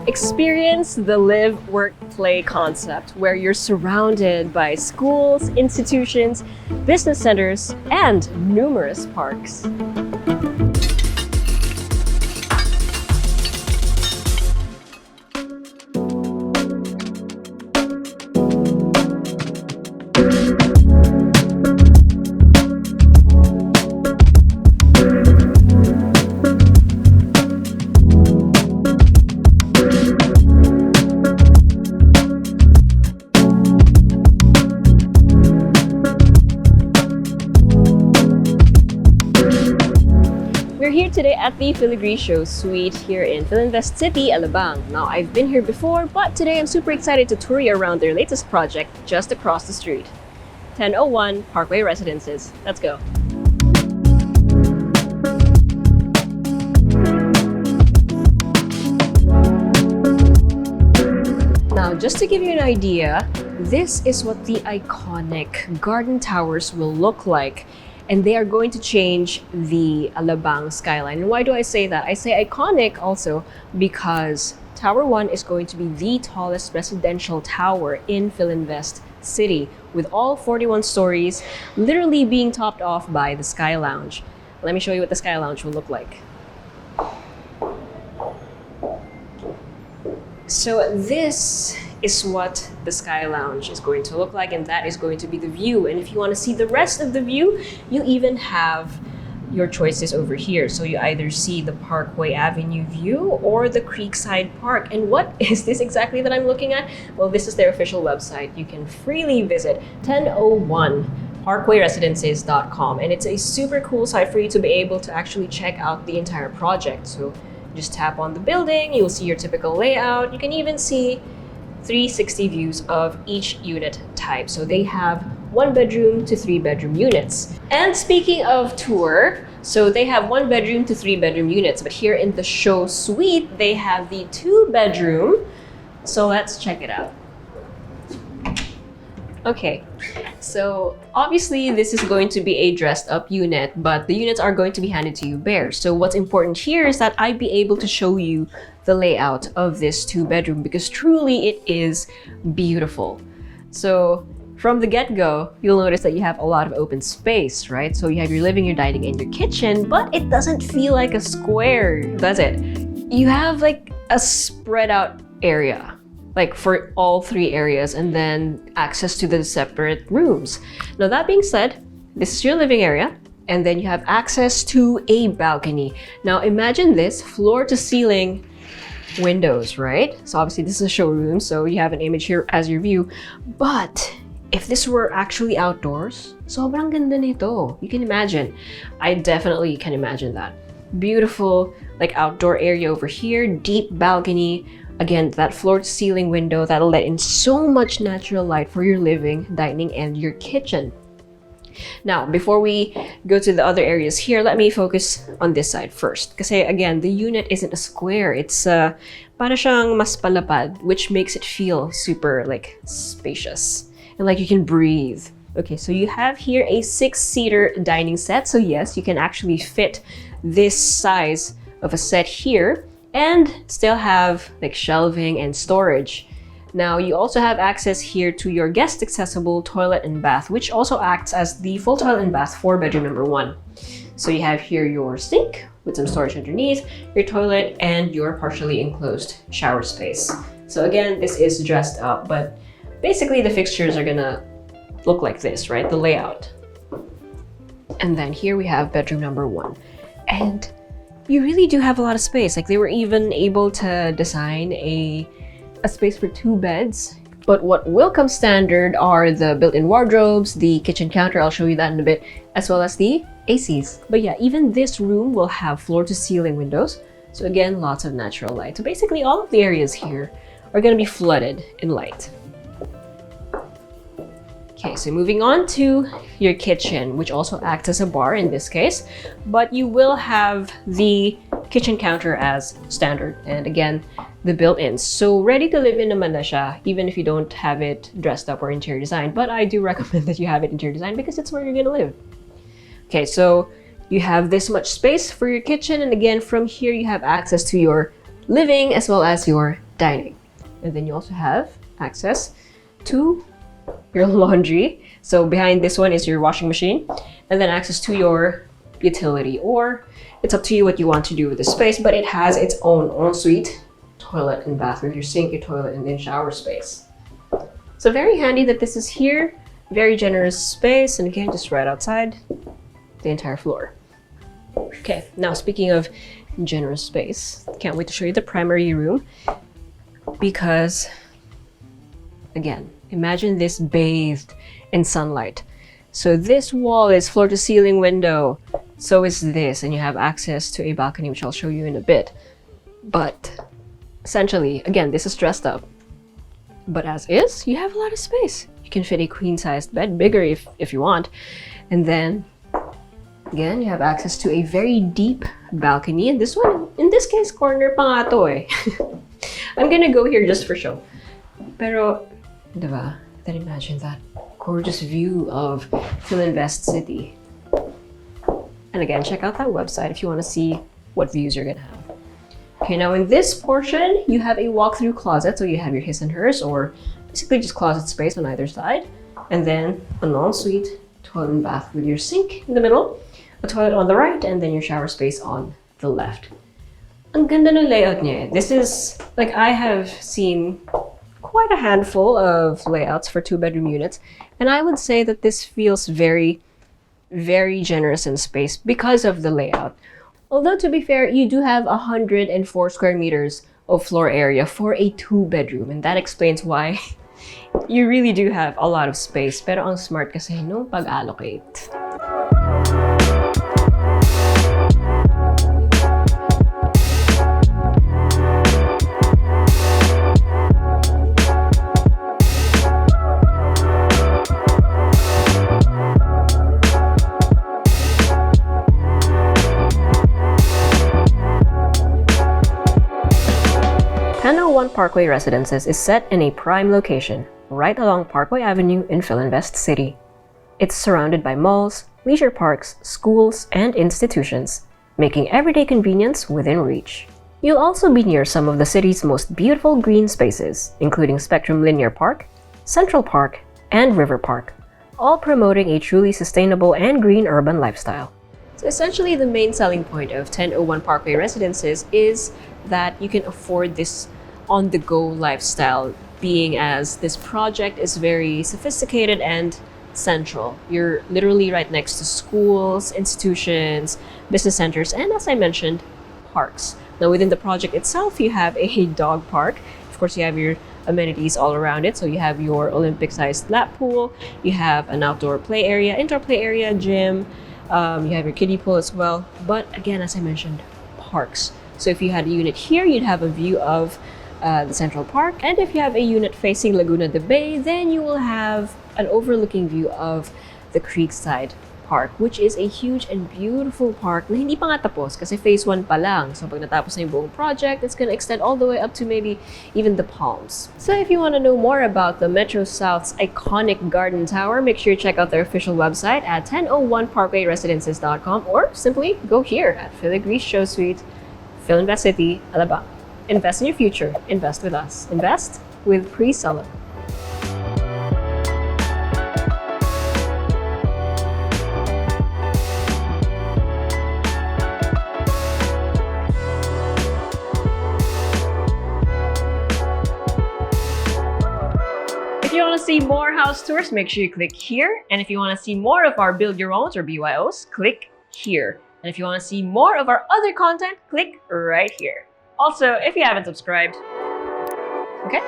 Experience the live, work, play concept where you're surrounded by schools, institutions, business centers, and numerous parks. We're here today at the Filigree Show Suite here in Filinvest City, Alabang. Now, I've been here before, but today I'm super excited to tour you around their latest project just across the street. 1001 Parkway Residences. Let's go. Now, just to give you an idea, this is what the iconic garden towers will look like. And they are going to change the Alabang skyline. And why do I say that? I say iconic also because Tower 1 is going to be the tallest residential tower in Filinvest City, with all 41 stories literally being topped off by the Sky Lounge. Let me show you what the Sky Lounge will look like. So this is what the Sky Lounge is going to look like, and that is going to be the view. And if you want to see the rest of the view, you even have your choices over here. So you either see the Parkway Avenue view or the Creekside Park. And what is this exactly that I'm looking at? Well, this is their official website. You can freely visit 1001parkway.residences.com, and it's a super cool site for you to be able to actually check out the entire project. So just tap on the building, you'll see your typical layout. You can even see 360 views of each unit type. So they have 1-bedroom to 3-bedroom units. And speaking of tour, so they have 1-bedroom to 3-bedroom units, but here in the show suite, they have the 2-bedroom. So let's check it out. Okay, so obviously this is going to be a dressed up unit, but the units are going to be handed to you bare. So what's important here is that I'd be able to show you the layout of this 2-bedroom because truly it is beautiful. So from the get-go, you'll notice that you have a lot of open space, right? So you have your living, your dining, and your kitchen, but it doesn't feel like a square, does it? You have like a spread out area, like for all 3 areas, and then access to the separate rooms. Now that being said, this is your living area, and then you have access to a balcony. Now imagine this, floor to ceiling windows, right? So obviously this is a showroom, so you have an image here as your view. But if this were actually outdoors, sobrang ganda nito. You can imagine. I definitely can imagine that. Beautiful, like outdoor area over here, deep balcony. Again, that floor-to-ceiling window that'll let in so much natural light for your living, dining, and your kitchen. Now, before we go to the other areas here, let me focus on this side first. Kasi again, the unit isn't a square. It's para siyang mas palapad, which makes it feel super like spacious and like you can breathe. Okay, so you have here a 6-seater dining set. So yes, you can actually fit this size of a set here and still have like shelving and storage. Now you also have access here to your guest accessible toilet and bath, which also acts as the full toilet and bath for bedroom number 1. So you have here your sink with some storage underneath, your toilet, and your partially enclosed shower space. So again, this is dressed up, but basically the fixtures are gonna look like this, right? The layout. And then here we have bedroom number 1. And you really do have a lot of space. Like they were even able to design a space for 2 beds. But what will come standard are the built-in wardrobes, the kitchen counter, I'll show you that in a bit, as well as the ACs. But yeah, even this room will have floor-to-ceiling windows. So again, lots of natural light. So basically all of the areas here are gonna be flooded in light. Okay, so moving on to your kitchen, which also acts as a bar in this case, but you will have the kitchen counter as standard. And again, the built-ins. So ready to live in naman na siya, even if you don't have it dressed up or interior design. But I do recommend that you have it interior design because it's where you're gonna live. Okay, so you have this much space for your kitchen. And again, from here, you have access to your living as well as your dining. And then you also have access to your laundry. So behind this one is your washing machine, and then access to your utility, or it's up to you what you want to do with the space, but it has its own ensuite, toilet and bathroom, your sink, your toilet, and then shower space. So very handy that this is here. Very generous space, and again, just right outside the entire floor. Okay, now speaking of generous space, can't wait to show you the primary room, because again, imagine this bathed in sunlight. So this wall is floor to ceiling window. So is this, and you have access to a balcony, which I'll show you in a bit. But essentially, again, this is dressed up. But as is, you have a lot of space. You can fit a queen-sized bed, bigger if you want. And then, again, you have access to a very deep balcony. And this one, in this case, corner pa nga to eh. I'm gonna go here just for show. Pero, diba? Then imagine that gorgeous view of Filinvest City. And again, check out that website if you want to see what views you're gonna have. Okay, now in this portion, you have a walk-through closet. So you have your his and hers, or basically just closet space on either side. And then an ensuite, toilet and bath with your sink in the middle, a toilet on the right, and then your shower space on the left. Ang ganda ng layout niya. This is, like, I have seen quite a handful of layouts for 2-bedroom units, and I would say that this feels very, very generous in space because of the layout. Although, to be fair, you do have 104 square meters of floor area for a 2-bedroom, and that explains why you really do have a lot of space. Pero ang smart kasi nung pag-allocate. Parkway Residences is set in a prime location, right along Parkway Avenue in Filinvest City. It's surrounded by malls, leisure parks, schools, and institutions, making everyday convenience within reach. You'll also be near some of the city's most beautiful green spaces, including Spectrum Linear Park, Central Park, and River Park, all promoting a truly sustainable and green urban lifestyle. So essentially, the main selling point of 1001 Parkway Residences is that you can afford this on-the-go lifestyle, being as this project is very sophisticated and central. You're literally right next to schools, institutions, business centers, and as I mentioned, parks. Now within the project itself, you have a dog park. Of course, you have your amenities all around it. So you have your Olympic-sized lap pool, you have an outdoor play area, indoor play area, gym, you have your kiddie pool as well. But again, as I mentioned, parks. So if you had a unit here, you'd have a view of the Central Park. And if you have a unit facing Laguna De Bay, then you will have an overlooking view of the Creekside Park, which is a huge and beautiful park na hindi pa nga tapos kasi phase 1 pa lang. So pag natapos na yung buong project, it's gonna extend all the way up to maybe even the Palms. So if you want to know more about the Metro South's iconic garden tower, make sure you check out their official website at 1001parkway.residences.com, or simply go here at Filigree Show Suite, Filinvest City, Alabang. Invest in your future. Invest with us. Invest with Presello. If you want to see more house tours, make sure you click here. And if you want to see more of our Build Your Owns or BYOs, click here. And if you want to see more of our other content, click right here. Also, if you haven't subscribed, okay?